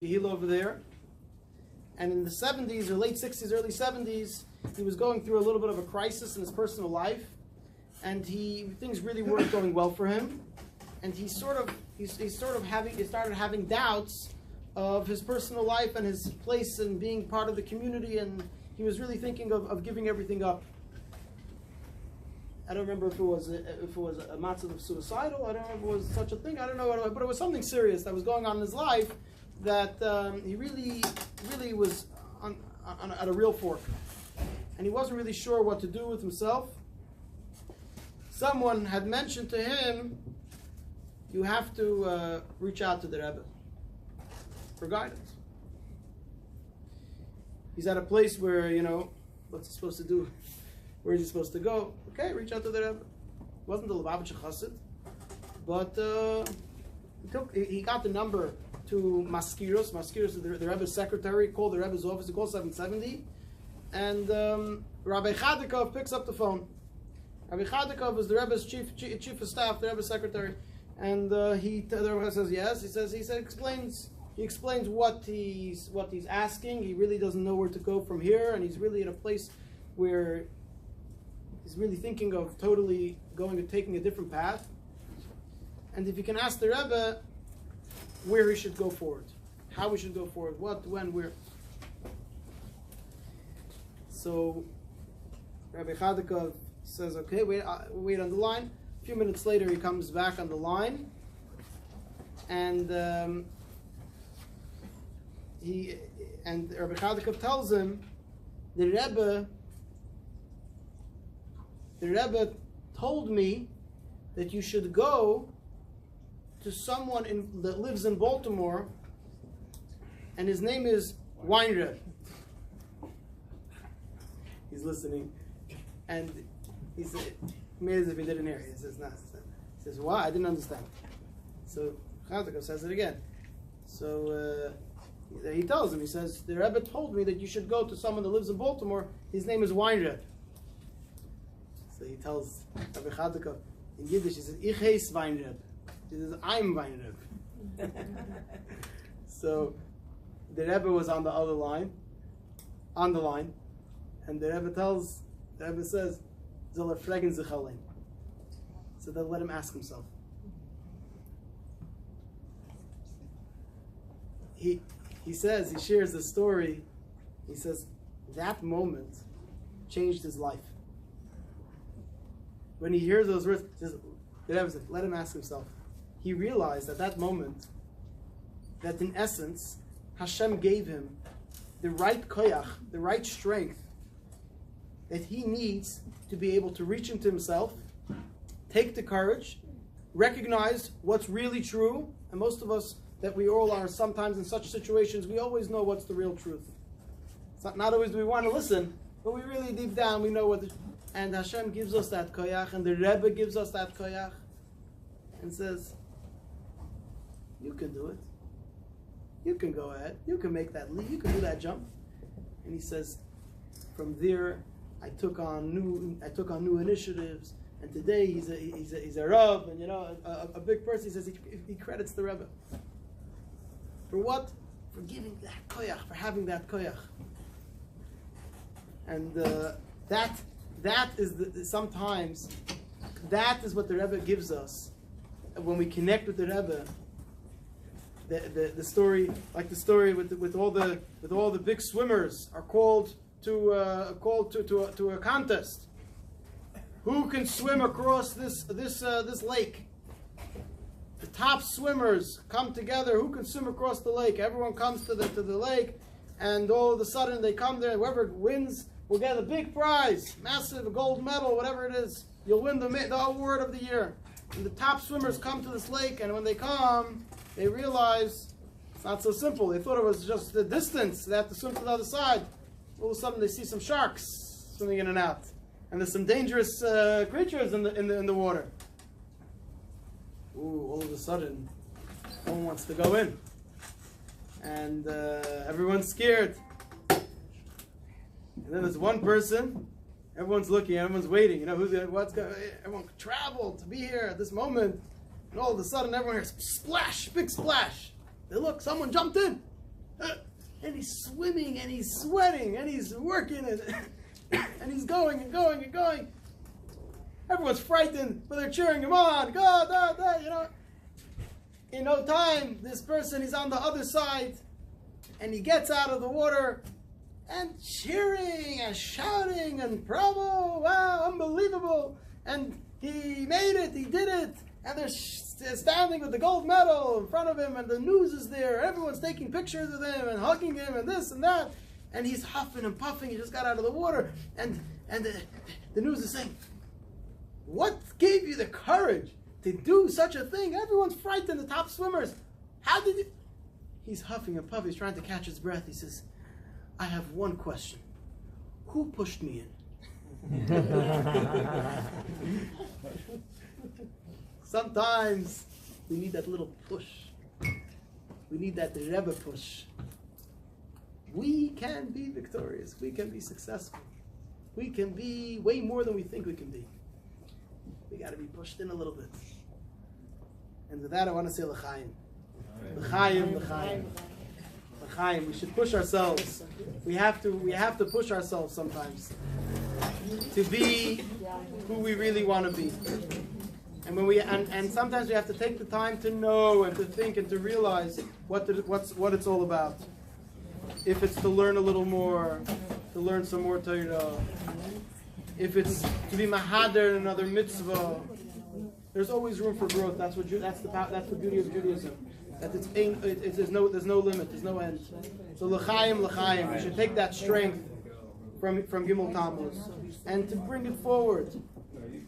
Gehila over there. And in the 70s, or late 60s, early 70s, he was going through a little bit of a crisis in his personal life. And things really weren't going well for him. And he started having doubts of his personal life and his place in being part of the community, and he was really thinking of giving everything up. I don't remember if it was a matzah of suicidal. I don't know if it was such a thing. I don't know, but it was something serious that was going on in his life that he really was at a real fork, and he wasn't really sure what to do with himself. Someone had mentioned to him, "You have to reach out to the Rebbe for guidance." He's at a place where, what's he supposed to do? Where is he supposed to go? Okay, reach out to the Rebbe. It wasn't the Lubavitcher Chassid, but he got the number to Maskiros. Maskiros is the Rebbe's secretary. Called the Rebbe's office. He called 770, and Rabbi Chadikov picks up the phone. Rabbi Chadikov is the Rebbe's chief of staff, the Rebbe's secretary, and the Rebbe says yes. He explains what he's asking. He really doesn't know where to go from here, and he's really at a place where he's really thinking of totally taking a different path. And if you can ask the Rebbe where he should go forward, how we should go forward, what, when, where. So Rabbi Chadikov says, "Okay, wait on the line." A few minutes later, he comes back on the line, and Rabbi Chadikov tells him, the Rebbe told me that you should go to someone that lives in Baltimore, and his name is Weinreb. He's listening, and he made as if he didn't hear. He says, "No." He says, "Why? I didn't understand." So Chadikov says it again. So he tells him, he says, "The Rebbe told me that you should go to someone that lives in Baltimore. His name is Weinreb." So he tells Rabbi Chadikov in Yiddish, he says, "Ich heiss Weinreb." He says, "I'm Weinreb." So the Rebbe was on the line, and the Rebbe says, "Soll Farbrengen sich allein." So they'll let him ask himself. He shares the story. He says that moment changed his life. When he hears those words, the Rebbe says, let him ask himself. He realized at that moment that in essence, Hashem gave him the right koyach, the right strength that he needs to be able to reach into himself, take the courage, recognize what's really true, and most of us, that we all are sometimes in such situations, we always know what's the real truth. It's not always do we want to listen, but we really deep down we know and Hashem gives us that koyach, and the Rebbe gives us that koyach, and says, you can do it. You can go ahead. You can make that leap. You can do that jump. And he says, from there, I took on new initiatives, and today he's a Rav, and a big person. He says he credits the Rebbe. For what? For giving that koyach, for having that koyach. And that is sometimes that is what the Rebbe gives us when we connect with the Rebbe. The story, like the story with all the big swimmers are called to a contest. Who can swim across this lake? The top swimmers come together. Who can swim across the lake? Everyone comes to the lake, and all of a sudden they come there. Whoever wins will get a big prize, massive gold medal, whatever it is. You'll win the award of the year. And the top swimmers come to this lake, and when they come, they realize it's not so simple. They thought it was just the distance. They have to swim to the other side. All of a sudden, they see some sharks swimming in and out, and there's some dangerous creatures in the water. Ooh! All of a sudden, no one wants to go in, and everyone's scared. And then there's one person. Everyone's looking. Everyone's waiting. Everyone traveled to be here at this moment. And all of a sudden, everyone hears splash, big splash. They look, someone jumped in. and he's swimming, and he's sweating, and he's working, and he's going and going and going. Everyone's frightened, but they're cheering him on. Go, you know. In no time, this person is on the other side, and he gets out of the water, and cheering and shouting and bravo, wow, unbelievable. And he made it, he did it. And they're standing with the gold medal in front of him, and the news is there. Everyone's taking pictures of him and hugging him and this and that. And he's huffing and puffing, he just got out of the water. And the news is saying, what gave you the courage to do such a thing? Everyone's frightened, the top swimmers. How did you? He's huffing and puffing, he's trying to catch his breath. He says, I have one question. Who pushed me in? Sometimes we need that little push. We need that Rebbe push. We can be victorious. We can be successful. We can be way more than we think we can be. We got to be pushed in a little bit. And with that, I want to say l'chaim. L'chaim, l'chaim. L'chaim. We should push ourselves. We have to push ourselves sometimes to be who we really want to be. And when and sometimes we have to take the time to know and to think and to realize what it's all about. If it's to learn a little more, to learn some more Torah, if it's to be mahader in another mitzvah, there's always room for growth. That's the beauty of Judaism. That there's no limit, there's no end. So l'chaim, l'chaim. We should take that strength from Gimmul Tammuz and to bring it forward,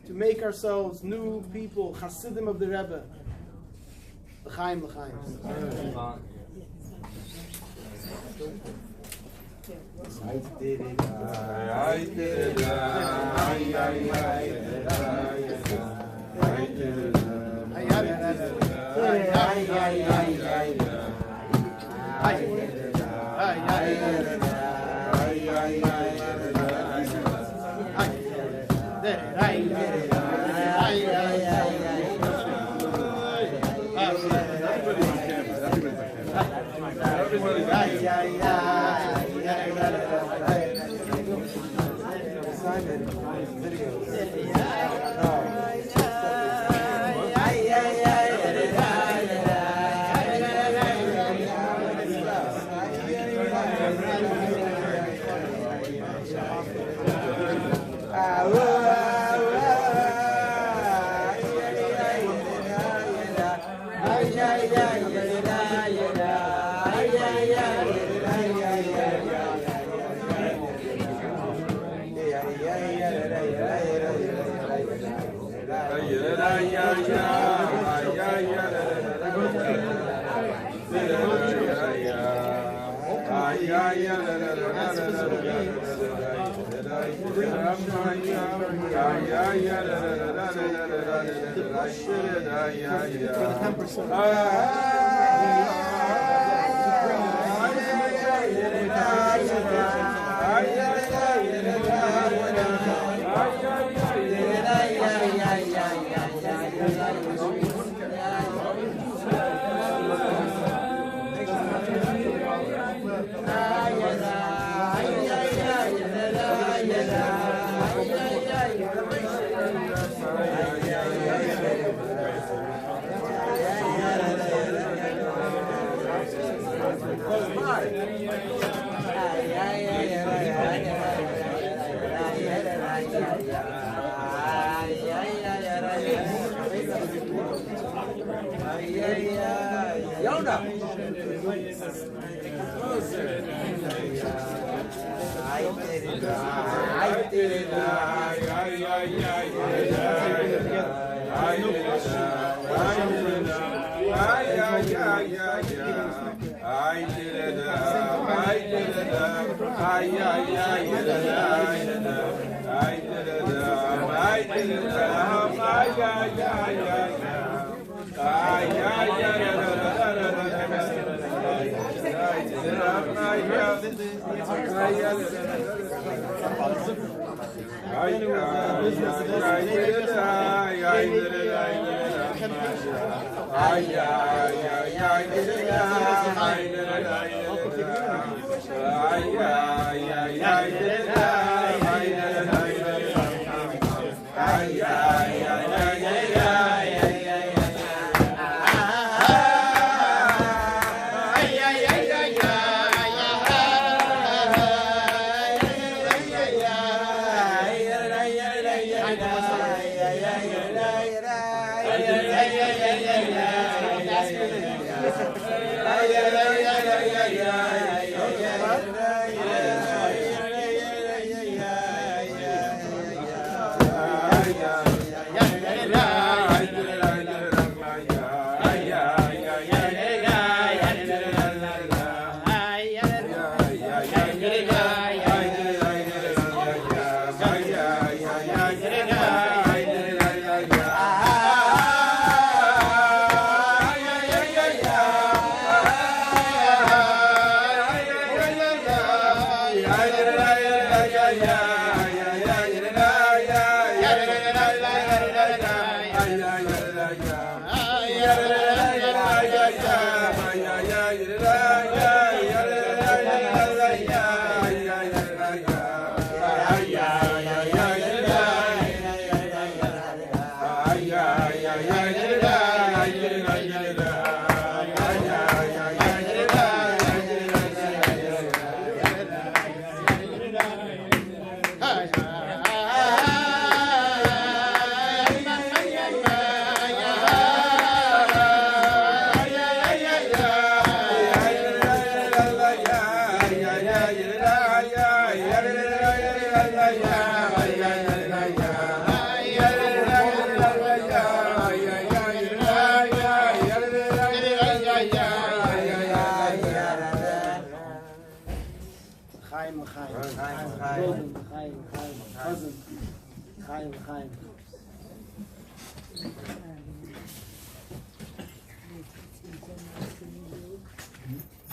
to make ourselves new people, Hasidim of the Rebbe. L'chaim, l'chaim. I did it. I did it. I did it. I did it.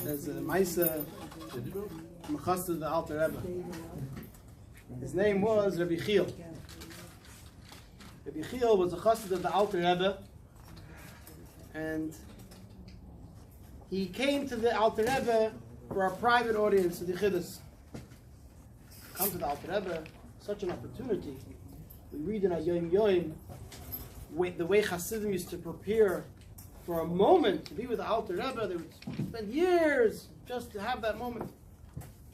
There's a Maisa Mechassid the Alter Rebbe. His name was Rabbi Chiel. Rabbi Chiel was a Chassid of the Alter Rebbe, and he came to the Alter Rebbe for a private audience to the Chiddush. Come to the Alter Rebbe, such an opportunity. We read in a Yom Yom the way Hasidim used to prepare for a moment to be with the Alter Rebbe. They would spend years just to have that moment.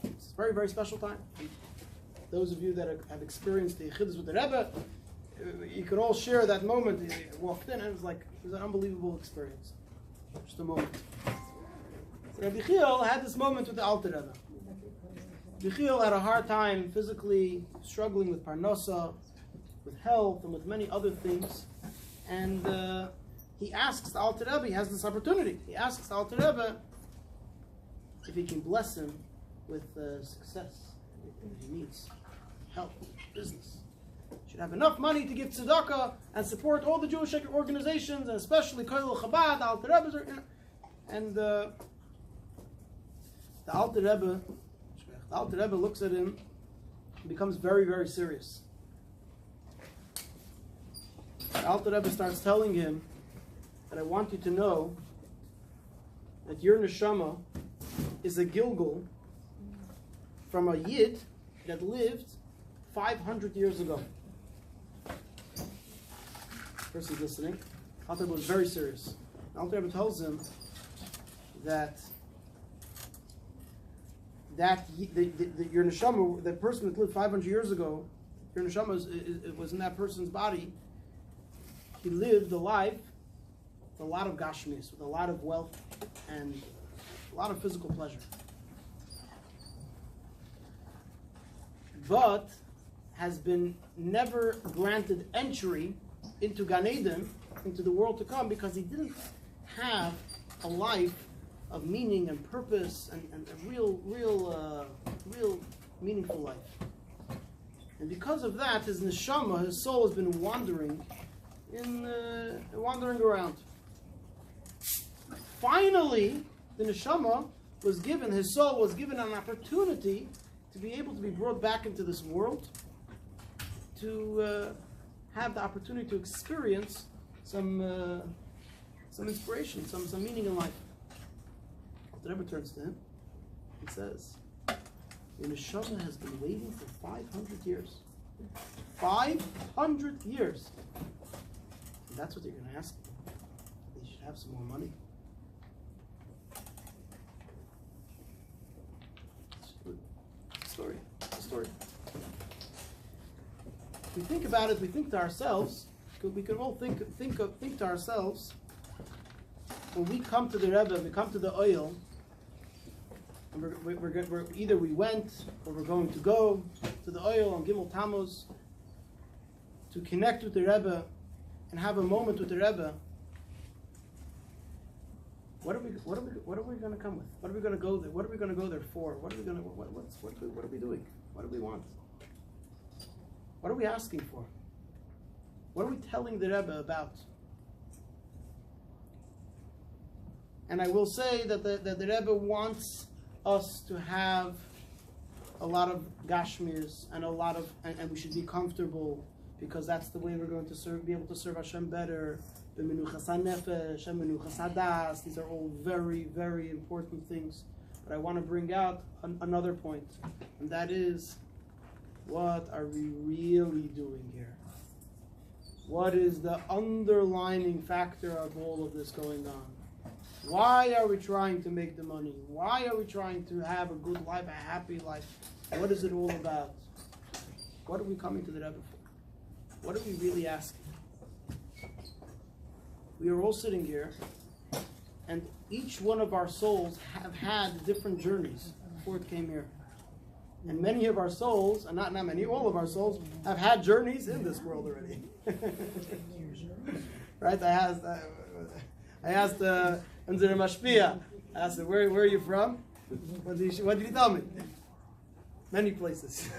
It's a very, very special time. Those of you that have experienced the Chiddush with the Rebbe, you could all share that moment. You walked in and it was an unbelievable experience. Just a moment. So Rabbi Chiel had this moment with the Alter Rebbe. Rabbi Chiel had a hard time physically, struggling with parnasa, with health, and with many other things. And he asks the Alter Rebbe, he has this opportunity. He asks the Alter Rebbe if he can bless him with success, everything he needs, health, business. He should have enough money to give tzedakah and support all the Jewish organizations, and especially Koil Chabad, the Alter Rebbe. And the Alter Rebbe looks at him and becomes very, very serious. The Alter Rebbe starts telling him that I want you to know that your neshama is a gilgul from a yid that lived 500 years ago. Person's listening. Alter Rebbe was very serious. Alter Rebbe tells him that your neshama, the person that lived 500 years ago, your neshama was in that person's body. He lived a life with a lot of gashmis, with a lot of wealth and a lot of physical pleasure. But has been never granted entry into Gan Eden, into the world to come, because he didn't have a life of meaning and purpose and a real meaningful life. And because of that, his neshama, his soul, has been wandering around. Finally, the neshama was given, his soul was given an opportunity to be able to be brought back into this world, to have the opportunity to experience some inspiration, some meaning in life. The Rebbe turns to him and says, The neshama has been waiting for 500 years. 500 years. And that's what they're going to ask. They should have some more money. Story. If we think about it, we think to ourselves, we can all think to ourselves, when we come to the Rebbe, we come to the oil, and we're either we went or we're going to go to the oil on Gimmul Tammuz to connect with the Rebbe and have a moment with the Rebbe. What are we going to come with? What are we going to go there? What are we going to go there for? What are we doing? What do we want? What are we asking for? What are we telling the Rebbe about? And I will say that the Rebbe wants us to have a lot of gashmirs and and we should be comfortable, because that's the way we're going to be able to serve Hashem better. The menuchas hanefesh, menuchas hadas. These are all very, very important things. But I want to bring out another point, and that is, what are we really doing here? What is the underlining factor of all of this going on? Why are we trying to make the money? Why are we trying to have a good life, a happy life? What is it all about? What are we coming to the Rebbe for? What are we really asking? We are all sitting here, and each one of our souls have had different journeys before it came here. And many of our souls, and not many, all of our souls, have had journeys in this world already. Right? I asked unsere Mashpia, I asked her, where are you from? What did he tell me? Many places.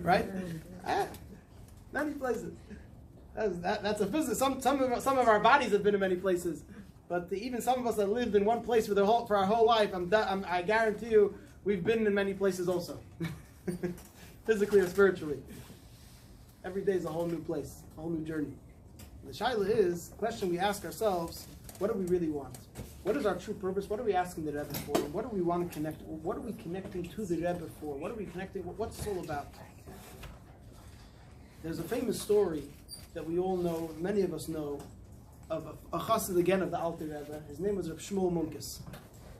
Right? Many places. That's a physics. Some of our bodies have been in many places, but even some of us that lived in one place for our whole life, I guarantee you, we've been in many places also, physically or spiritually. Every day is a whole new place, a whole new journey. And the shaila is the question we ask ourselves: what do we really want? What is our true purpose? What are we asking the Rebbe for? What do we want to connect? What are we connecting to the Rebbe for? What are we connecting? What's this all about? There's a famous story that we all know, many of us know, of a chassid again of the Alter Rebbe. His name was Rabbi Shmuel.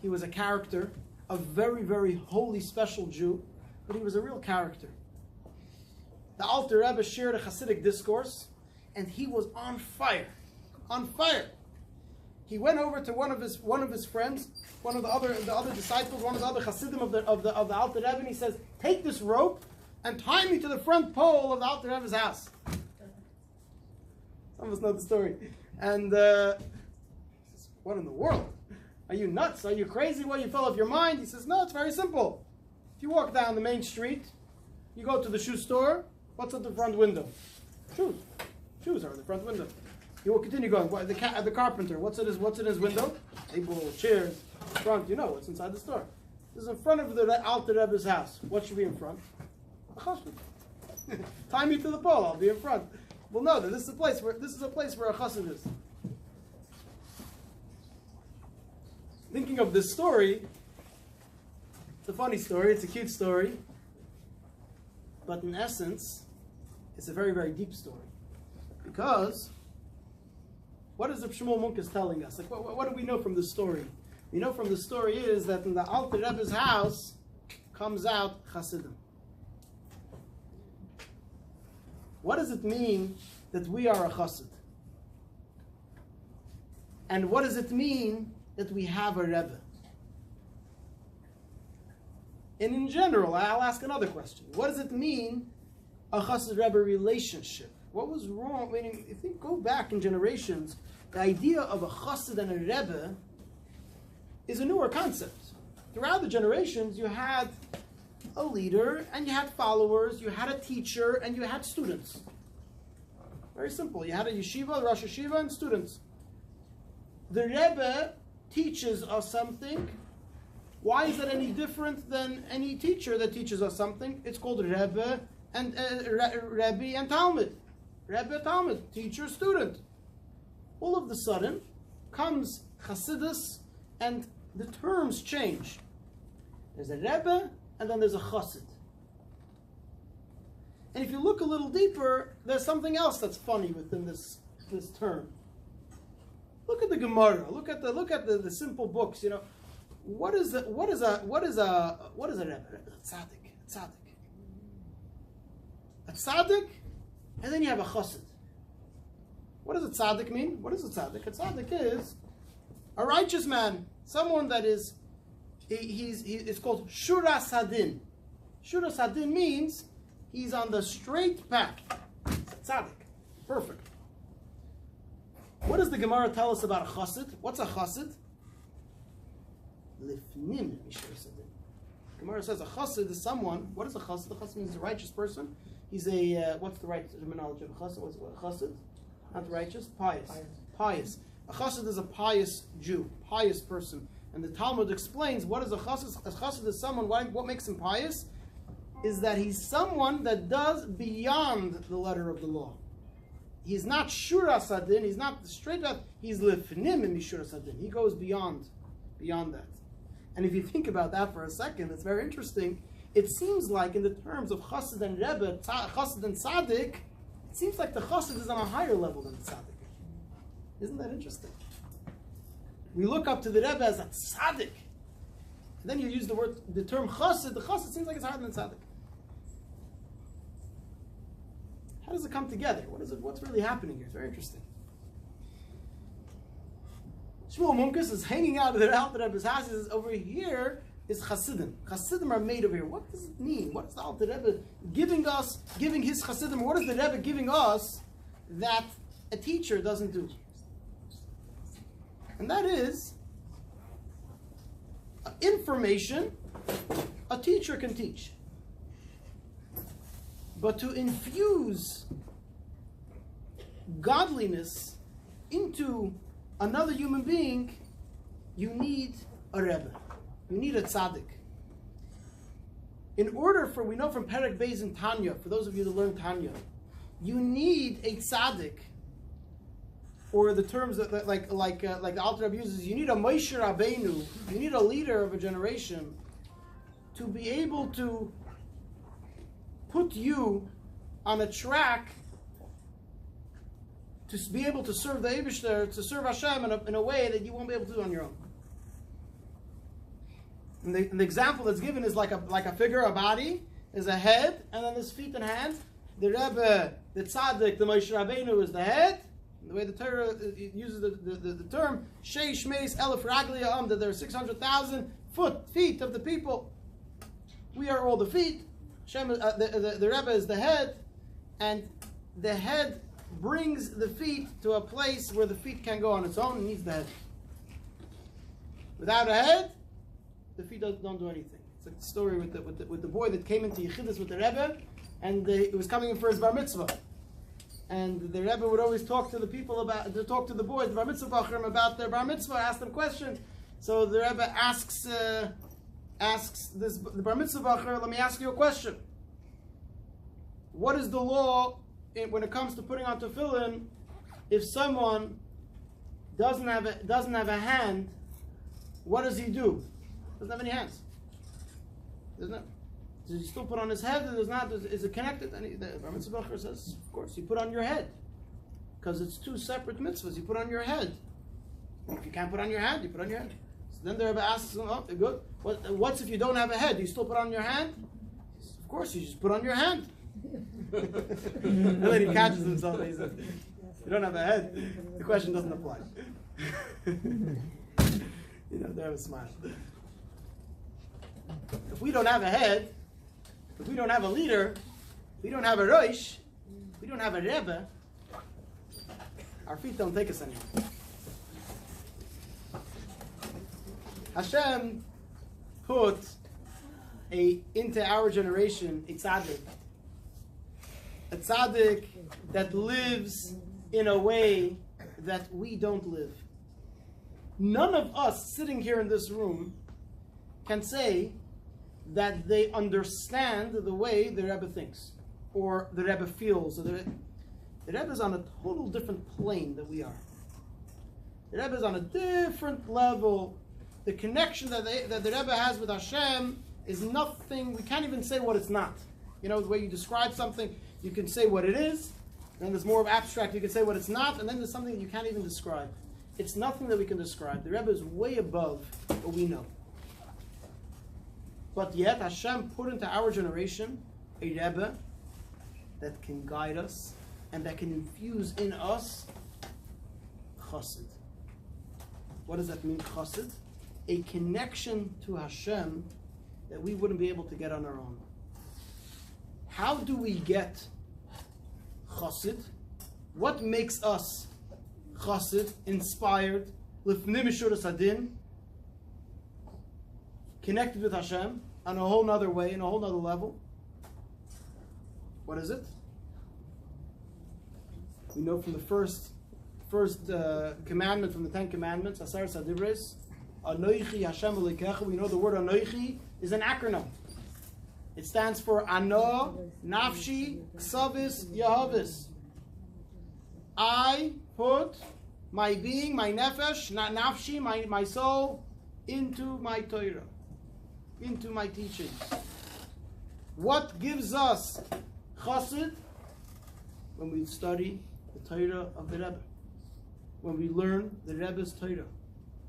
He was a character, a very, very holy, special Jew, but he was a real character. The Alter Rebbe shared a Hasidic discourse, and he was on fire. On fire. He went over to one of his friends, one of the other disciples, one of the other Hasidim of the Alter Rebbe, and he says, "Take this rope and tie me to the front pole of the Alter Rebbe's house." Some of us know the story. And he says, "What in the world? Are you nuts? Are you crazy? What, you fell off your mind?" He says, "No, it's very simple. If you walk down the main street, you go to the shoe store, what's at the front window? Shoes. Shoes are in the front window. You will continue going. The carpenter, what's in his window? Table, chairs, front, you know what's inside the store. This is in front of the Alter Rebbe's house. What should be in front? A chassid. Tie me to the pole, I'll be in front. Well, no, this is a place where a chassid is." Thinking of this story, it's a funny story, it's a cute story, but in essence, it's a very, very deep story. Because what is the Shmuel Munkus telling us? Like, what do we know from this story? We know from the story is that in the Alter Rebbe's house comes out Hasidim. What does it mean that we are a chassid? And what does it mean that we have a Rebbe? And in general, I'll ask another question. What does it mean, a chassid-Rebbe relationship? What was wrong? Meaning, if you go back in generations, the idea of a chassid and a Rebbe is a newer concept. Throughout the generations, you had a leader, and you had followers, you had a teacher, and you had students. Very simple. You had a yeshiva, Rosh Yeshiva, and students. The Rebbe teaches us something. Why is that any different than any teacher that teaches us something? It's called Rebbe and Rabbi and Talmud. Rebbe, Talmud, teacher, student. All of a sudden comes Chassidus, and the terms change. There's a Rebbe and then there's a chassid. And if you look a little deeper, there's something else that's funny within this term. Look at the Gemara. Look at the simple books. You know, what is a Rebbe? A tzaddik. A tzaddik, and then you have a chassid. What does a tzaddik mean? What is a tzaddik? A tzaddik is a righteous man, someone that is it's called Shura Sadin. Shura Sadin means he's on the straight path. It's a tzaddik. Perfect. What does the Gemara tell us about a chassid? What's a chassid? Lifnim Mishur Sadin. Gemara says a chassid is someone. What is a chassid? A chassid means a righteous person. He's a what's the right terminology of a chassid? What's a chassid? Not righteous, pious. A chassid is a pious Jew, pious person. And the Talmud explains what is a chassid. A chassid is someone. What makes him pious is that he's someone that does beyond the letter of the law. He's not shura sadin. He's not straight up. He's lifnim in shura sadin. He goes beyond that. And if you think about that for a second, it's very interesting. It seems like in the terms of chassid and rebbe, chassid and tzaddik, it seems like the chassid is on a higher level than the tzaddik. Isn't that interesting? We look up to the rebbe as a tzaddik, and then you use the term chassid. The chassid seems like it's higher than tzaddik. How does it come together? What's really happening here? It's very interesting. Shmuel Munkus is hanging out at the Alter Rebbe's house. He says, over here is Chassidim. Chassidim are made over here. What does it mean? What is the Alter Rebbe giving his Chassidim? What is the Rebbe giving us that a teacher doesn't do? And that is information a teacher can teach. But to infuse godliness into another human being, you need a Rebbe. You need a tzaddik. In order for, we know from Perek Beis in Tanya, for those of you that learn Tanya, you need a tzaddik, or the terms that like the Alter Rebbe uses, you need a Moshe Rabbeinu, you need a leader of a generation to be able to put you on a track to be able to serve the Eibishter, to serve Hashem in a way that you won't be able to do on your own. And the example that's given is like a figure, a body, is a head, and then there's feet and hands. The Rebbe, the Tzaddik, the Moshe Rabbeinu is the head. And the way the Torah uses the term, Sheish Meis Elef Ragli, that there are 600,000 feet of the people. We are all the feet. The Rebbe is the head, and the head brings the feet to a place where the feet can go on its own. It needs the head. Without a head, the feet don't do anything. It's like the story with the boy that came into Yechidus with the Rebbe, and he was coming in for his bar mitzvah. And the Rebbe would always talk to the people talk to the boys, the bar mitzvah bachrim, about their bar mitzvah, ask them questions. So the Rebbe asks the bar mitzvah bachar, let me ask you a question. What is the law when it comes to putting on tefillin if someone doesn't have a hand? What does he do? Doesn't have any hands. Does he still put on his head? Is it connected? And the bar mitzvah bachar says, of course, you put on your head, because it's two separate mitzvahs. You put on your head. If you can't put on your hand, you put on your head. So then the Rebbe asks him, oh, good. What's if you don't have a head? Do you still put on your hand? He says, of course, you just put on your hand. And then he catches himself and he says, you don't have a head, the question doesn't apply. The Rebbe smiled. If we don't have a head, if we don't have a leader, if we don't have a Rosh, if we don't have a Rebbe, our feet don't take us anywhere. Hashem put into our generation a tzaddik that lives in a way that we don't live. None of us sitting here in this room can say that they understand the way the Rebbe thinks, or the Rebbe feels. The Rebbe is on a total different plane than we are. The Rebbe is on a different level. The connection that the Rebbe has with Hashem is nothing, we can't even say what it's not. You know, the way you describe something, you can say what it is, then there's more of abstract, you can say what it's not, and then there's something you can't even describe. It's nothing that we can describe. The Rebbe is way above what we know. But yet, Hashem put into our generation a Rebbe that can guide us and that can infuse in us chassid. What does that mean, chassid? A connection to Hashem that we wouldn't be able to get on our own. How do we get chassid? What makes us chassid, inspired, lifnei mishuras hadin, connected with Hashem on a whole nother way, in a whole nother level? What is it? We know from the first commandment from the 10 Commandments, Asar Sadibres, Anoichi Hashem Elokecha. We know the word Anoichi is an acronym. It stands for Ano, Nafshi, Ksavis, Yahavis. I put my being, my nefesh, nafshi, my soul, into my Torah, into my teachings. What gives us chassid? When we study the Torah of the Rebbe. When we learn the Rebbe's Torah.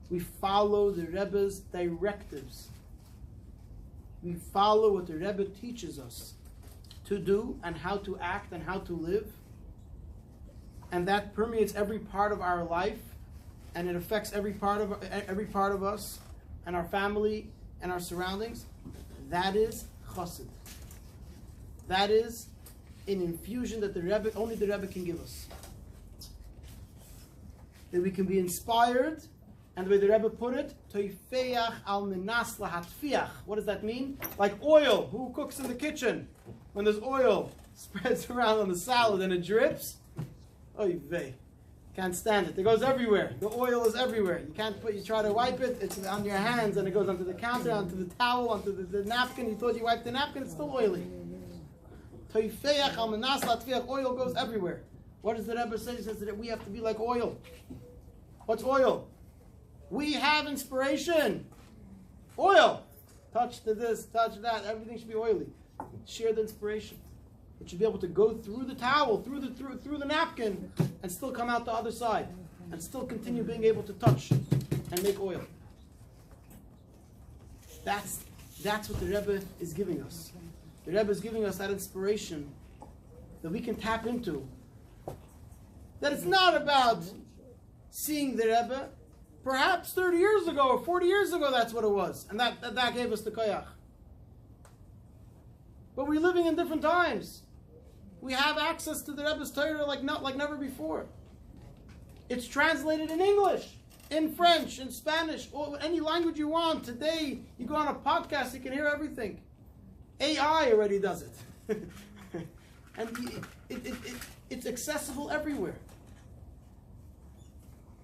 We follow the Rebbe's directives. We follow what the Rebbe teaches us to do and how to act and how to live. And that permeates every part of our life, and it affects every part of us and our family and our surroundings. That is chassid. That is an infusion that the Rebbe, only the Rebbe can give us. That we can be inspired, and the way the Rebbe put it, toifeach al minas lahatfiach. What does that mean? Like oil. Who cooks in the kitchen? When there's oil spreads around on the salad and it drips, oy vey. Can't stand it. It goes everywhere. The oil is everywhere. You try to wipe it, it's on your hands, and it goes onto the counter, onto the towel, onto the napkin. You thought you wiped the napkin, it's still oily. Toifeach al minas lahatfiach. Oil goes everywhere. What does the Rebbe say? He says that we have to be like oil. What's oil? We have inspiration. Oil. Touch to this, touch that. Everything should be oily. Share the inspiration. It should be able to go through the towel, through the napkin, and still come out the other side, and still continue being able to touch and make oil. That's what the Rebbe is giving us. The Rebbe is giving us that inspiration that we can tap into. That it's not about seeing the Rebbe. Perhaps 30 years ago or 40 years ago that's what it was. And that gave us the koyach. But we're living in different times. We have access to the Rebbe's Torah like never before. It's translated in English, in French, in Spanish, or any language you want. Today, you go on a podcast, you can hear everything. AI already does it. And it's accessible everywhere.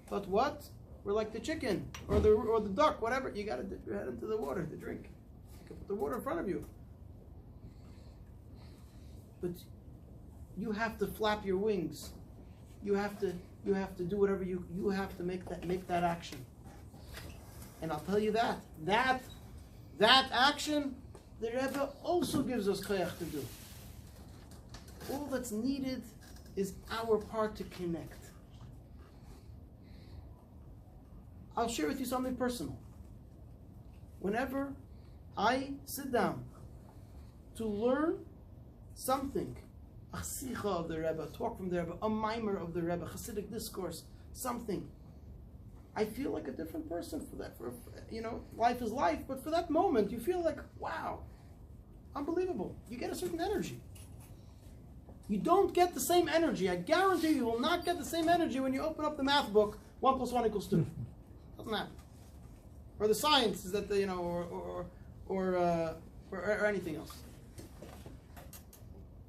But what? We're like the chicken or the duck, whatever. You got to dip your head into the water to drink. You can put the water in front of you. But you have to flap your wings. You have to do whatever you have to make that action. And I'll tell you that action, the Rebbe also gives us koyach to do. All that's needed is our part to connect. I'll share with you something personal. Whenever I sit down to learn something, a sicha of the Rebbe, a talk from the Rebbe, a mimer of the Rebbe, Hasidic discourse, something, I feel like a different person for that. Life is life, but for that moment, you feel like, wow, unbelievable. You get a certain energy. You don't get the same energy. I guarantee you will not get the same energy when you open up the math book, 1 + 1 = 2. Doesn't happen. Or the science is that or anything else.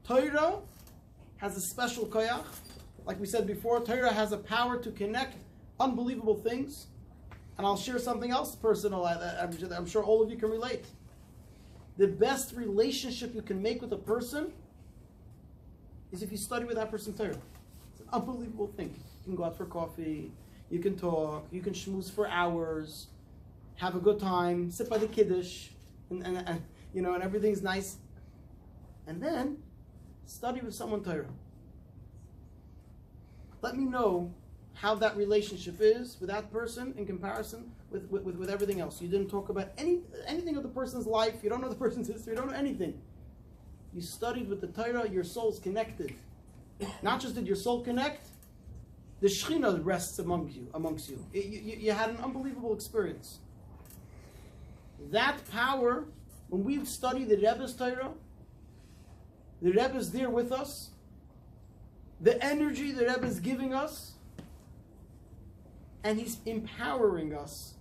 Torah has a special koyach. Like we said before, Torah has a power to connect unbelievable things. And I'll share something else personal. I'm sure all of you can relate. The best relationship you can make with a person is if you study with that person Torah. It's an unbelievable thing. You can go out for coffee. You can talk, you can schmooze for hours, have a good time, sit by the kiddush, and and everything's nice. And then study with someone Torah. Let me know how that relationship is with that person in comparison with everything else. You didn't talk about anything of the person's life. You don't know the person's history. You don't know anything. You studied with the Torah. Your soul's connected. Not just did your soul connect, the Shekhinah rests amongst you. You had an unbelievable experience. That power, when we study the Rebbe's Torah, the Rebbe is there with us. The energy the Rebbe is giving us, and he's empowering us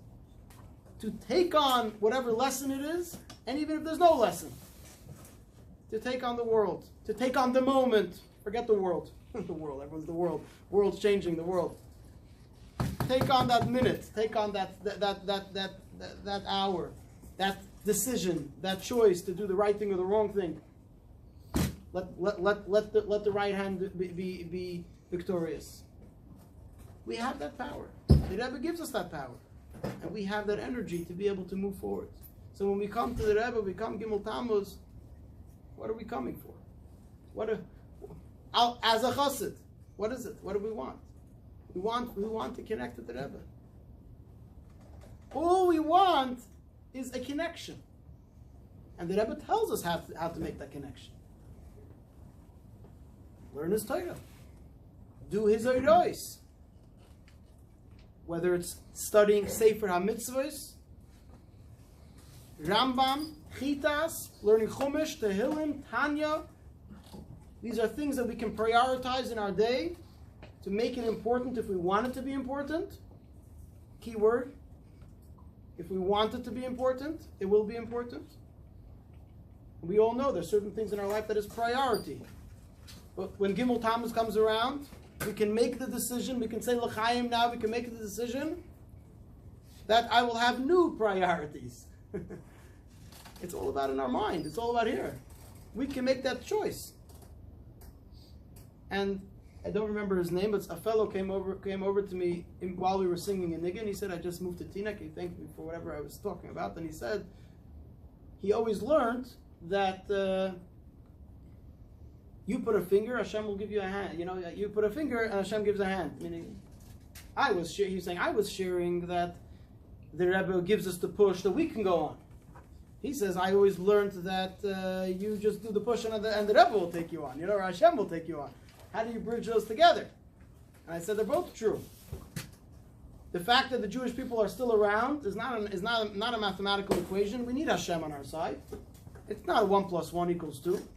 to take on whatever lesson it is, and even if there's no lesson, to take on the world, to take on the moment. Forget the world. The world. Everyone's the world. World's changing the world. Take on that minute. Take on that hour, that decision, that choice to do the right thing or the wrong thing. Let the right hand be victorious. We have that power. The Rebbe gives us that power, and we have that energy to be able to move forward. So when we come to the Rebbe, we come Gimmul Tammuz. What are we coming for? As a chassid, what is it? What do we want? We want to connect with the Rebbe. All we want is a connection, and the Rebbe tells us how to make that connection. Learn his Torah. Do his Oiros. Whether it's studying Sefer HaMitzvos, Rambam, Chitas, learning Chumash, Tehillim, Tanya. These are things that we can prioritize in our day to make it important if we want it to be important. Keyword. If we want it to be important, it will be important. We all know there's certain things in our life that is priority. But when Gimmul Tammuz comes around, we can make the decision, we can say L'chaim now, we can make the decision that I will have new priorities. It's all about in our mind. It's all about here. We can make that choice. And I don't remember his name, but a fellow came over to me while we were singing in Niggin. He said, I just moved to Teaneck. He thanked me for whatever I was talking about. And he said, he always learned that you put a finger, Hashem will give you a hand. You put a finger and Hashem gives a hand. Meaning, he was sharing that the Rebbe gives us the push that we can go on. He says, I always learned that you just do the push and the Rebbe will take you on, or Hashem will take you on. How do you bridge those together? And I said, they're both true. The fact that the Jewish people are still around is not a mathematical equation. We need Hashem on our side. It's not 1 + 1 = 2.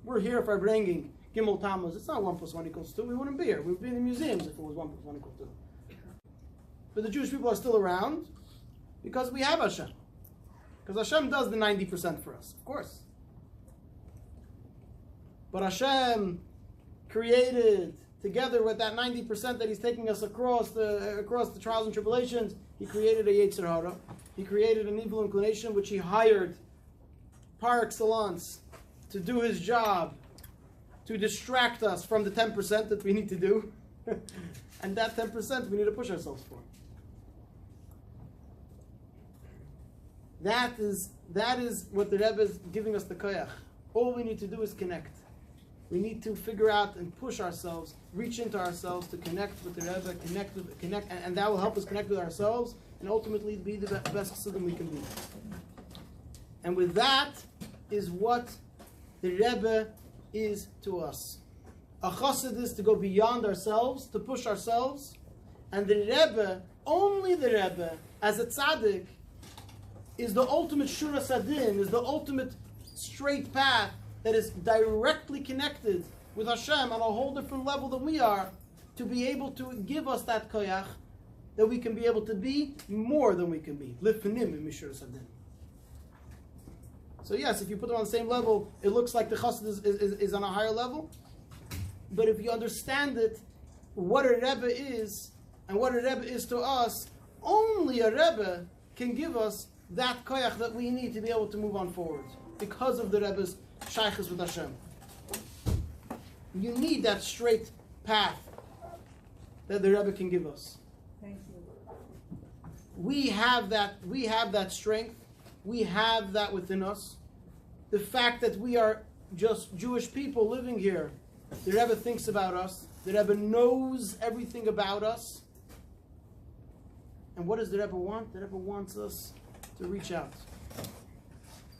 We're here for Farbrengen, Gimmul Tammuz. It's not 1 + 1 = 2. We wouldn't be here. We would be in the museums if it was 1 + 1 = 2. But the Jewish people are still around because we have Hashem. Because Hashem does the 90% for us, of course. But Hashem created, together with that 90% that He's taking us across the trials and tribulations, He created a Yetzer Hara. He created an evil inclination which He hired par excellence to do His job, to distract us from the 10% that we need to do. And that 10% we need to push ourselves for. That is what the Rebbe is giving us the koyach. All we need to do is connect. We need to figure out and push ourselves, reach into ourselves to connect with the Rebbe, and that will help us connect with ourselves and ultimately be the best chassidim we can be. And with that is what the Rebbe is to us. A chassid is to go beyond ourselves, to push ourselves, and the Rebbe, only the Rebbe, as a tzaddik, is the ultimate shura sadin, is the ultimate straight path that is directly connected with Hashem on a whole different level than we are, to be able to give us that koyach, that we can be able to be more than we can be. Lifnim in shura sadin. So yes, if you put them on the same level, it looks like the chassid is on a higher level. But if you understand it, what a Rebbe is, and what a Rebbe is to us, only a Rebbe can give us that koyach that we need to be able to move on forward, because of the Rebbe's shaykhs with Hashem. You need that straight path that the Rebbe can give us. Thank you. We have that strength. We have that within us. the fact that we are just Jewish people living here. The Rebbe thinks about us. The Rebbe knows everything about us. And what does the Rebbe want? The Rebbe wants us to reach out.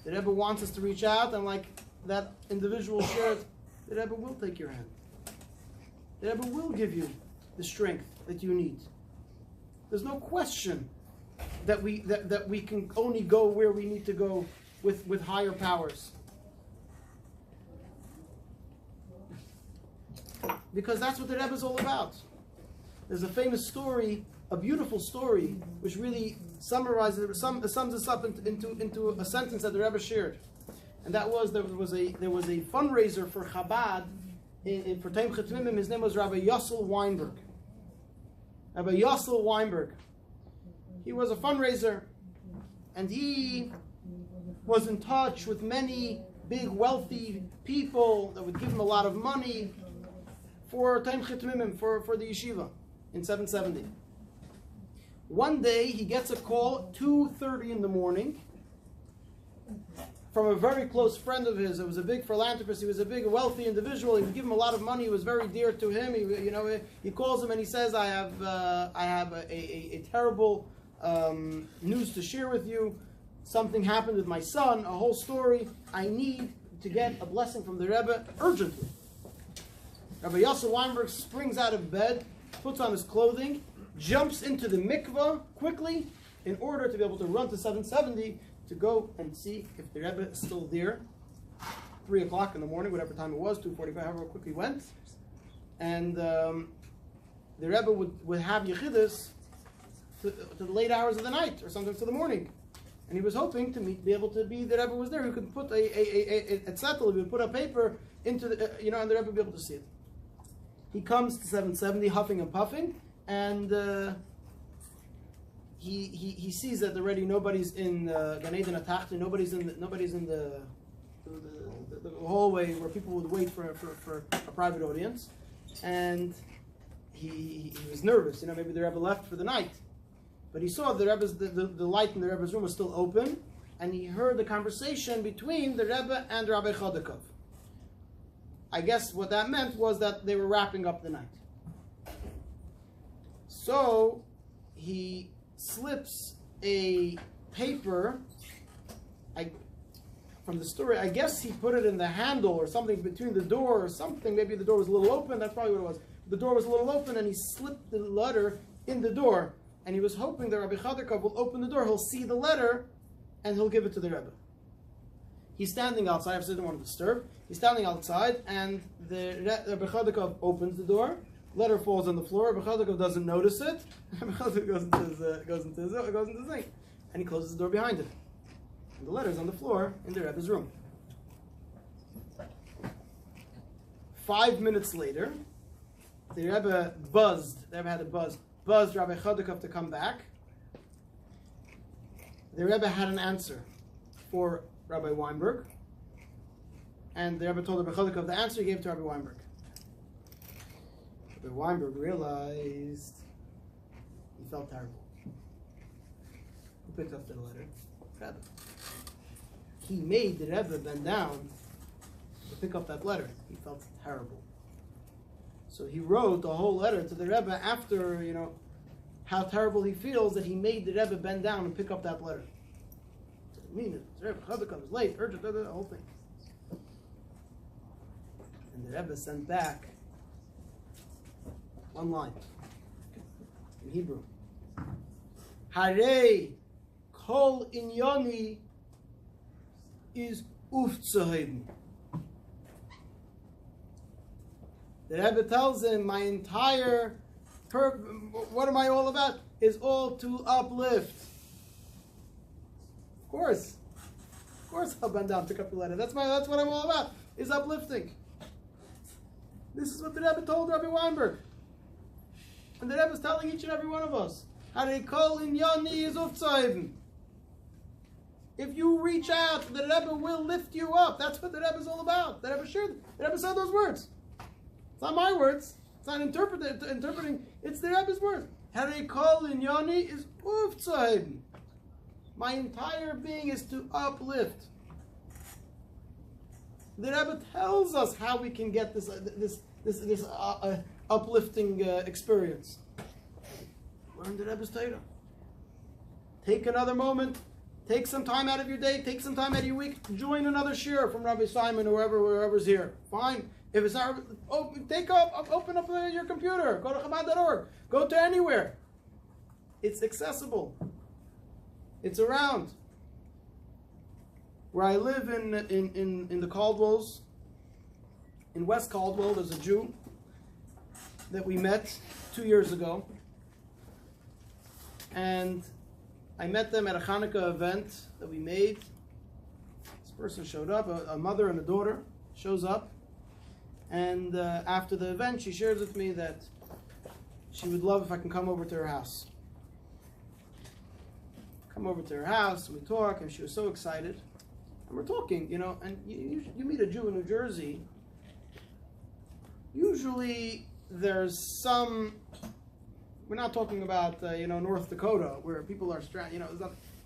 The Rebbe wants us to reach out, and like that individual shared, the Rebbe will take your hand. The Rebbe will give you the strength that you need. There's no question that we can only go where we need to go with higher powers. Because that's what the Rebbe is all about. There's a famous story, a beautiful story, which really summarizes, sums this up into a sentence that the Rebbe shared, and that was there was a fundraiser for Chabad for Taim Chetmimim. His name was Rabbi Yossel Weinberg. Rabbi Yossel Weinberg. He was a fundraiser, and he was in touch with many big wealthy people that would give him a lot of money for Taim Chetmimim, for the yeshiva in 770. One day he gets a call, 2:30 in the morning, from a very close friend of his. It was a big philanthropist. He was a big wealthy individual. He would give him a lot of money. It was very dear to him. He calls him and he says, I have a terrible news to share with you. Something happened with my son, a whole story. I need to get a blessing from the Rebbe urgently. Rabbi Yossel Weinberg springs out of bed, puts on his clothing, jumps into the mikveh quickly in order to be able to run to 770 to go and see if the Rebbe is still there. 3 o'clock in the morning, whatever time it was, 2:45, however quickly went. And the Rebbe would have yechidus to the late hours of the night, or sometimes to the morning. And he was hoping to be able to be, the Rebbe was there, who could put a zettel, he would put a paper into the, and the Rebbe would be able to see it. He comes to 770, huffing and puffing, and he sees that already nobody's in Gan Eden Atachta, nobody's in the hallway where people would wait for a private audience, and he was nervous. Maybe the Rebbe left for the night, but he saw the light in the Rebbe's room was still open, and he heard the conversation between the Rebbe and Rabbi Chodakov. I guess what that meant was that they were wrapping up the night. So he slips a paper, from the story, I guess he put it in the handle or something between the door or something. Maybe the door was a little open, that's probably what it was. The door was a little open and he slipped the letter in the door. And he was hoping that Rabbi Chodakov will open the door, he'll see the letter, and he'll give it to the Rebbe. He's standing outside, I didn't want to disturb. He's standing outside, and the Rabbi Chodakov opens the door. Letter falls on the floor. Rabbi Chodakov doesn't notice it. Rabbi Chodakov goes into his thing, and he closes the door behind him. And the letter's on the floor in the Rebbe's room. 5 minutes later, the Rebbe buzzed. The Rebbe had a buzzed Rabbi Chodakov to come back. The Rebbe had an answer for Rabbi Weinberg, and the Rebbe told Rabbi Chodakov the answer. He gave to Rabbi Weinberg. Rabbi Weinberg realized he felt terrible. He picked up the letter. Rebbe. He made the Rebbe bend down to pick up that letter. He felt terrible. So he wrote a whole letter to the Rebbe after, how terrible he feels that he made the Rebbe bend down and pick up that letter. The Rebbe Chodakov is late, urgent, the whole thing. And the Rebbe sent back one line in Hebrew. Harei kol inyoni is uftzahiden. The Rebbe tells him, my entire what am I all about? Is all to uplift. Of course I'll bend down, pick up the letter. That's what I'm all about, is uplifting. This is what the Rebbe told Rabbi Weinberg. And the Rebbe is telling each and every one of us. If you reach out, the Rebbe will lift you up. That's what the Rebbe is all about. The Rebbe said those words. It's not my words. It's not interpreting. It's the Rebbe's words. Is uftzahiden. My entire being is to uplift. The Rebbe tells us how we can get this uplifting experience. Learn the Rebbe's Torah. Take another moment. Take some time out of your day. Take some time out of your week. Join another shir from Rabbi Simon or whoever's here. Fine. If it's not, open up your computer. Go to Chabad.org. Go to anywhere. It's accessible. It's around. Where I live in the Caldwells, in West Caldwell, there's a Jew that we met 2 years ago. And I met them at a Hanukkah event that we made. This person showed up, a mother and a daughter shows up. And after the event, she shares with me that she would love if I can come over to her house. Come over to her house, we talk, and she was so excited. And we're talking, and you meet a Jew in New Jersey, usually there's some, we're not talking about, North Dakota, where people are,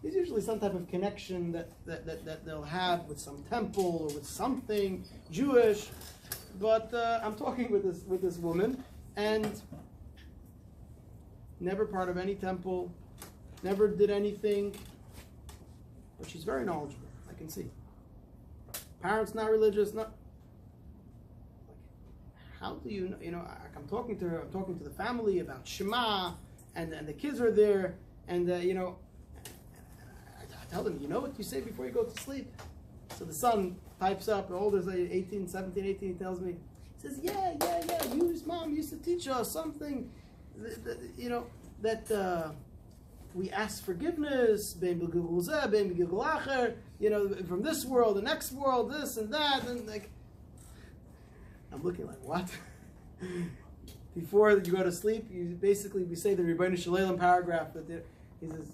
there's usually some type of connection that they'll have with some temple or with something Jewish. But I'm talking with this woman, and never part of any temple, never did anything, but she's very knowledgeable. I can see. Parents not religious, not. How do you know? I'm talking to her. I'm talking to the family about Shema, and the kids are there, and I tell them, you know what you say before you go to sleep. So the son types up, the older's like 17, 18, he tells me, he says, yeah, mom used to teach us something, that we ask forgiveness, from this world, the next world, this and that, and I'm looking like, what? Before you go to sleep, we say the Rebbeinu Shalom paragraph that he says,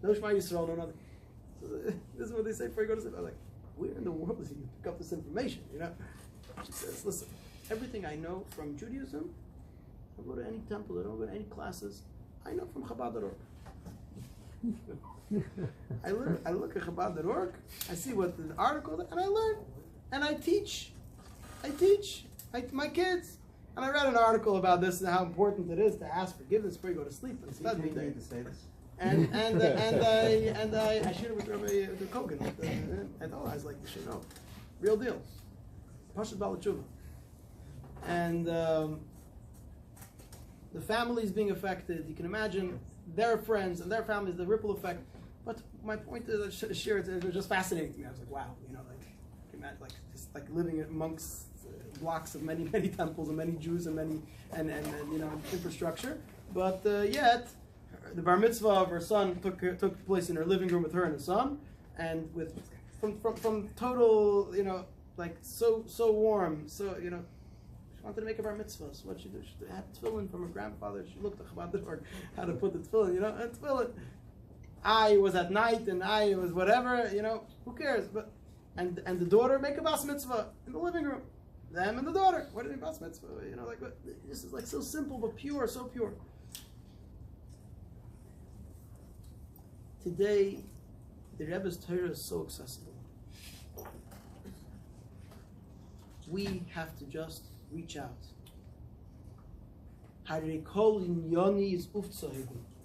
no Shema Yisrael, no nothing. So this is what they say before you go to sleep. I'm like, where in the world does he pick up this information? She says, listen, everything I know from Judaism, I don't go to any temple, I don't go to any classes, I know from Chabad.org. I look at Chabad.org, I see what the article, and I learn, and I teach my kids. And I read an article about this and how important it is to ask forgiveness before you go to sleep. And Is he taking you to say this? And I shared it with Rabbi Kogan. I thought I was like, you should know, real deal. Pashut Bala Tshuva. And the families being affected. You can imagine their friends and their families, the ripple effect. But my point is, I shared it was just fascinating to me. I was like, wow, imagine like living amongst blocks of many temples and many Jews and many and infrastructure. But yet. The bar mitzvah of her son took place in her living room with her and her son, and with from total so warm. So she wanted to make a bar mitzvah. So what she did, she had tefillin from her grandfather. She looked at Chabad.org how to put the tefillin. And tefillin. I was at night and I was whatever. Who cares? But and the daughter make a bas mitzvah in the living room. Them and the daughter. What did they bas mitzvah? This is so simple but pure, so pure. Today, the Rebbe's Torah is so accessible. We have to just reach out.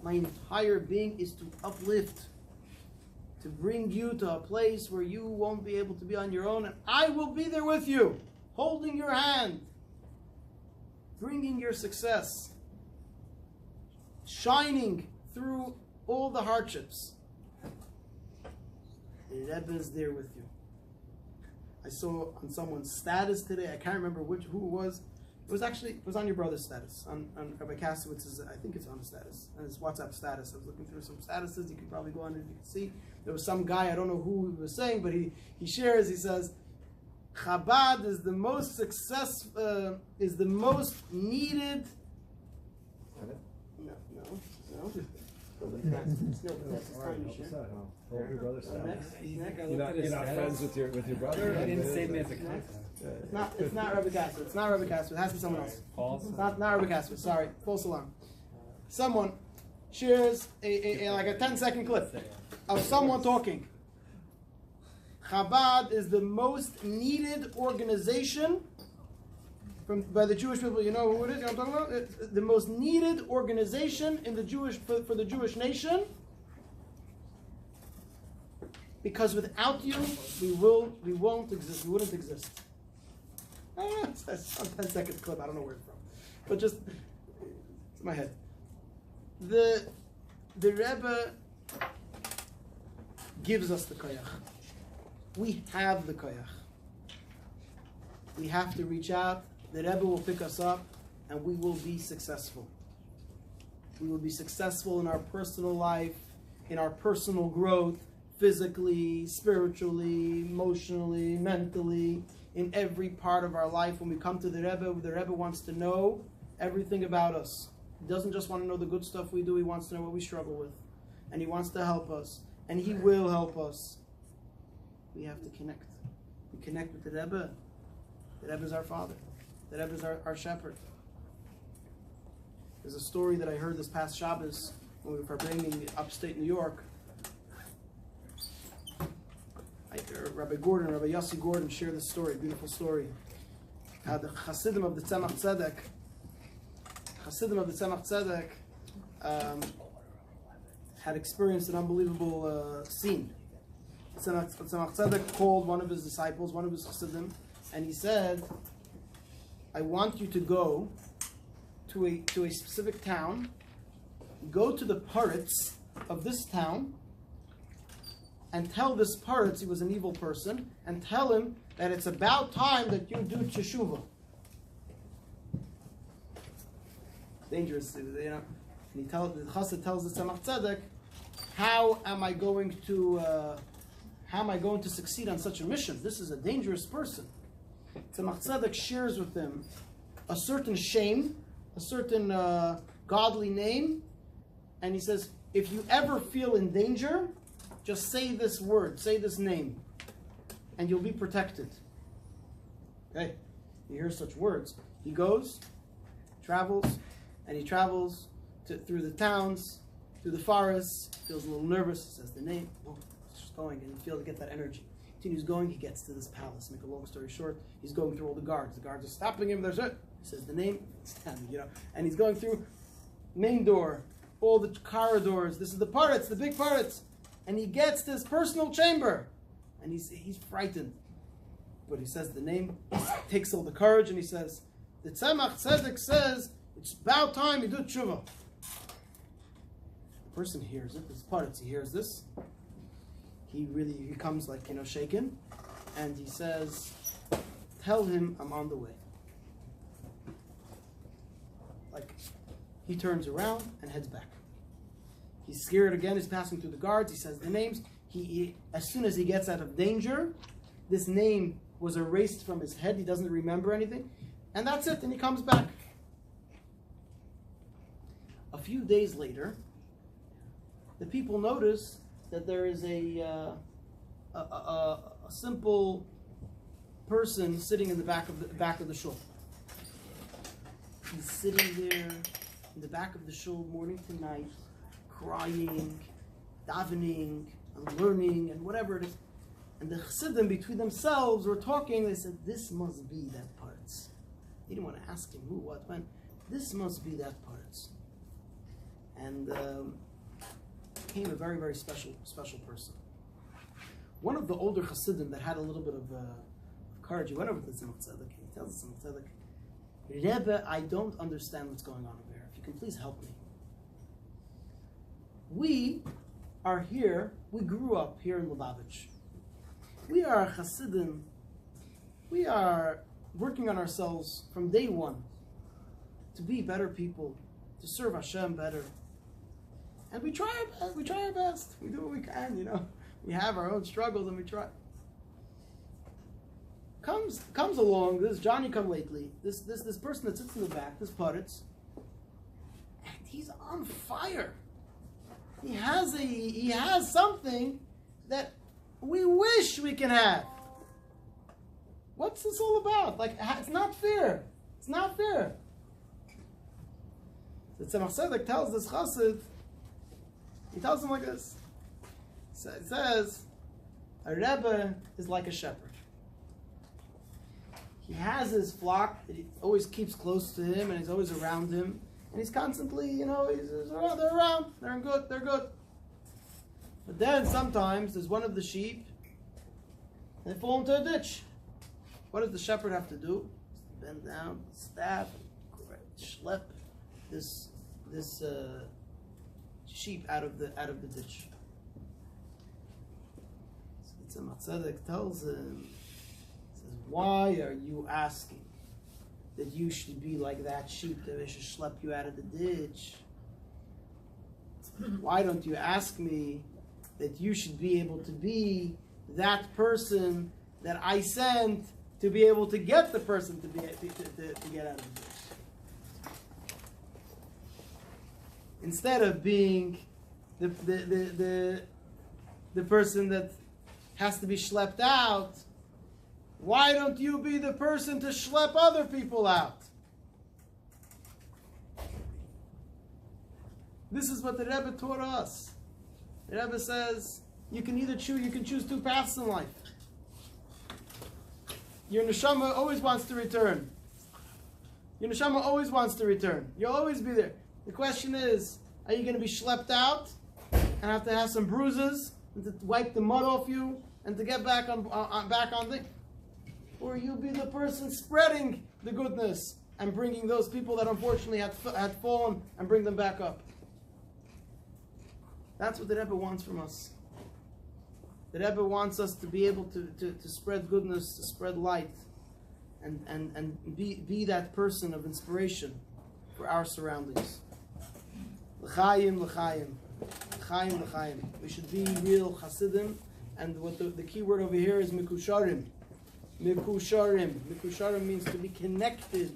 My entire being is to uplift, to bring you to a place where you won't be able to be on your own, and I will be there with you, holding your hand, bringing your success, shining through all the hardships. The Rebbe is there with you. I saw on someone's status today, I can't remember who it was. It was on your brother's status, on Rabbi Kasowitz's, I think it's on his status, on his WhatsApp status. I was looking through some statuses, you can probably go on and you can see. There was some guy, I don't know who he was saying, but he shares, he says, Chabad is the most is the most needed. No. You're not friends with your brother? I didn't say me as a concept. It's not Rabbi Kassovitz. It's not Rabbi Kassovitz. It has to be someone else. False? Not Rabbi Kassovitz. Sorry. False alarm. Someone shares a 10-second clip of someone talking. Chabad is the most needed organization by the Jewish people. You know who it is? You know what I'm talking about? It's the most needed organization in the for the Jewish nation. Because without you, we won't exist. We wouldn't exist. It's a 10-second clip. I don't know where it's from, but just it's in my head. The Rebbe gives us the koyach. We have the koyach. We have to reach out. The Rebbe will pick us up, and we will be successful. We will be successful in our personal life, in our personal growth, physically, spiritually, emotionally, mentally, in every part of our life. When we come to the Rebbe wants to know everything about us. He doesn't just want to know the good stuff we do, he wants to know what we struggle with. And he wants to help us. And he will help us. We have to connect. We connect with the Rebbe. The Rebbe is our father. The Rebbe is our shepherd. There's a story that I heard this past Shabbos when we were Farbrengen upstate New York. Rabbi Yossi Gordon shared this story, beautiful story. How the Hasidim of the Tzemach Tzedek had experienced an unbelievable scene. Tzemach Tzedek called one of his disciples, one of his Hasidim, and he said, I want you to go to a specific town, go to the parrots of this town, and tell this parrot, he was an evil person, and tell him that it's about time that you do teshuvah. Dangerous, you know. And the Chassid tells the Tzemach Tzedek, how am I going to succeed on such a mission? This is a dangerous person. Tzemach Tzedek shares with him a certain shame, a certain godly name, and he says, if you ever feel in danger, just say this word, say this name, and you'll be protected. Okay? He hears such words. He goes, travels, and he travels through the towns, through the forests, feels a little nervous, says the name, he's just going, and he feels to get that energy. Continues going, he gets to this palace. Make a long story short, he's going through all the guards. The guards are stopping him, there's it. He says the name, and he's going through main door, all the corridors. This is the parrots, the big parrots. And he gets to his personal chamber, and he's frightened. But he says the name, he takes all the courage, and he says, the Tzemach Tzedek says, it's about time you do tshuva. The person hears it, this parrot, he hears this. He becomes shaken, and he says, tell him I'm on the way. He turns around and heads back. He's scared again. He's passing through the guards. He says the names. He as soon as he gets out of danger, this name was erased from his head. He doesn't remember anything. And that's it. And he comes back. A few days later, the people notice that there is a simple person sitting in the back of the shul. He's sitting there in the back of the shul morning to night, crying, davening, and learning, and whatever it is. And the Chassidim between themselves were talking. They said, this must be that parts. They didn't want to ask him who, what, when. This must be that parts. And became a very, very special person. One of the older Chassidim that had a little bit of courage, he went over to the Tzemach Tzedek. He tells the Tzemach Tzedek, Rebbe, I don't understand what's going on over here. If you can please help me. We are here, we grew up here in Lubavitch. We are Chassidim. We are working on ourselves from day one to be better people, to serve Hashem better. And we try our best. We do what we can, We have our own struggles and we try. Comes along, this Johnny come lately, this person that sits in the back, this Putz, and he's on fire. He has something that we wish we can have. What's this all about? It's not fair. It's not fair. The Tzemach Tzedek tells this chassid, he tells him like this. It says, A Rebbe is like a shepherd. He has his flock that he always keeps close to him, and he's always around him, and he's constantly, they're around, they're good. But then sometimes there's one of the sheep, and they fall into a ditch. What does the shepherd have to do? Bend down, staff, schlep this sheep out of the ditch. So Tzedek tells him, says, why are you asking that you should be like that sheep, that they should schlep you out of the ditch? Why don't you ask me that you should be able to be that person that I sent to be able to get the person to get out of the ditch? Instead of being the person that has to be schlepped out, why don't you be the person to schlep other people out? This is what the Rebbe taught us. The Rebbe says you can choose two paths in life. Your neshama always wants to return. Your neshama always wants to return. You'll always be there. The question is, are you going to be schlepped out and have to have some bruises and to wipe the mud off you and to get back on the, or you'll be the person spreading the goodness and bringing those people that unfortunately had fallen and bring them back up? That's what the Rebbe wants from us. The Rebbe wants us to be able to spread goodness, to spread light, and be that person of inspiration for our surroundings. L'chaim, l'chaim. L'chaim, l'chaim. We should be real Hasidim, and what the key word over here is mikusharim. Mikusharim. Mikusharim means to be connected,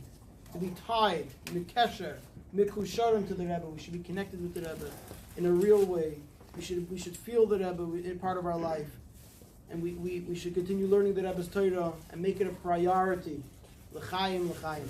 to be tied, mikesher. Mikusharim to the Rebbe. We should be connected with the Rebbe in a real way. We should feel the Rebbe in part of our life, and we should continue learning the Rebbe's Torah and make it a priority. L'chaim, l'chaim.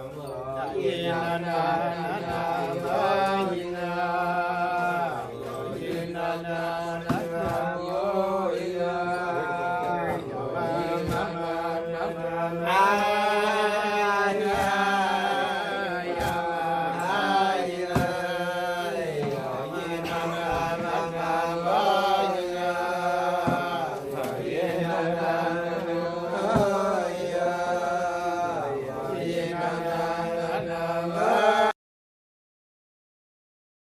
Na na na na